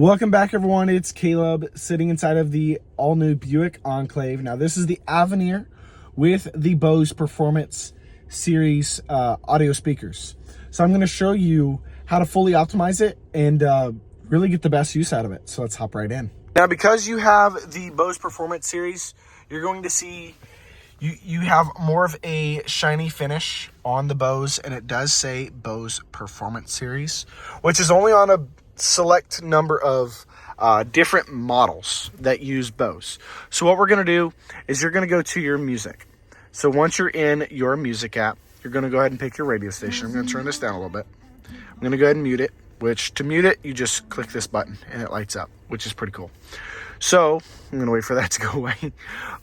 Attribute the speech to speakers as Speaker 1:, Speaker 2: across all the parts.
Speaker 1: Welcome back, everyone. It's Caleb sitting inside of the all-new Buick Enclave. Now, this is the Avenir with the Bose Performance Series audio speakers. So I'm going to show you how to fully optimize it and really get the best use out of it. So let's hop right in. Now, because you have the Bose Performance Series, you're going to see you have more of a shiny finish on the Bose, and it does say Bose Performance Series, which is only on a select number of different models that use Bose. So what we're going to do is you're going to go to your music. So once you're in your music app, you're going to go ahead and pick your radio station. I'm going to turn this down a little bit. I'm going to go ahead and mute it, which to mute it, you just click this button and it lights up, which is pretty cool. So I'm going to wait for that to go away.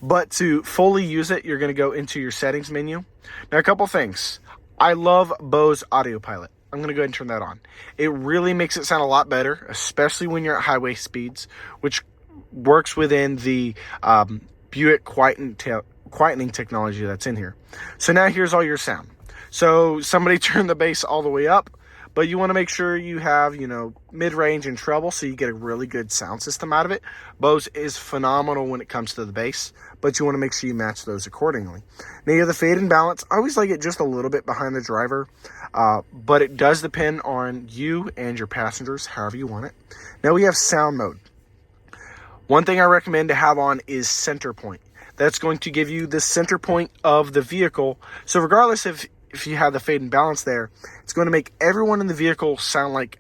Speaker 1: But to fully use it, you're going to go into your settings menu. Now, a couple things. I love Bose Audio Pilot. I'm going to go ahead and turn that on. It really makes it sound a lot better, especially when you're at highway speeds, which works within the Buick quietening technology that's in here. So now here's all your sound. So somebody turned the bass all the way up, but you want to make sure you have, mid-range and treble so you get a really good sound system out of it. Bose is phenomenal when it comes to the bass, but you want to make sure you match those accordingly. Now you have the fade and balance. I always like it just a little bit behind the driver, but it does depend on you and your passengers, however you want it. Now we have sound mode. One thing I recommend to have on is center point. That's going to give you the center point of the vehicle. So regardless if you have the fade and balance there, it's going to make everyone in the vehicle sound like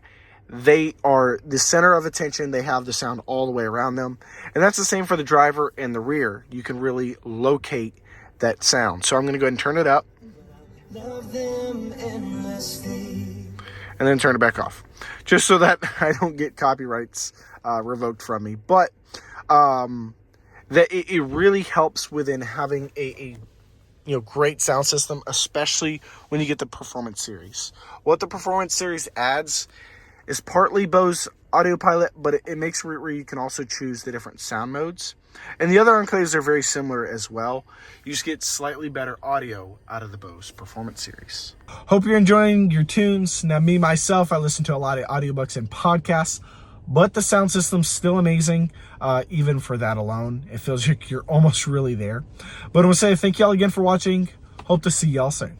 Speaker 1: they are the center of attention. They have the sound all the way around them. And that's the same for the driver and the rear. You can really locate that sound. So I'm going to go ahead and turn it up. Love them endlessly. And then turn it back off, just so that I don't get copyrights revoked from me. But that it really helps within having a great sound system, especially when you get the Performance Series. What the Performance Series adds is partly Bose Audio Pilot, but it makes it where you can also choose the different sound modes. And the other Enclaves are very similar as well. You just get slightly better audio out of the Bose Performance Series. Hope you're enjoying your tunes. Now, myself, I listen to a lot of audiobooks and podcasts, but the sound system's still amazing, even for that alone. It feels like you're almost really there. But I want to say thank y'all again for watching. Hope to see y'all soon.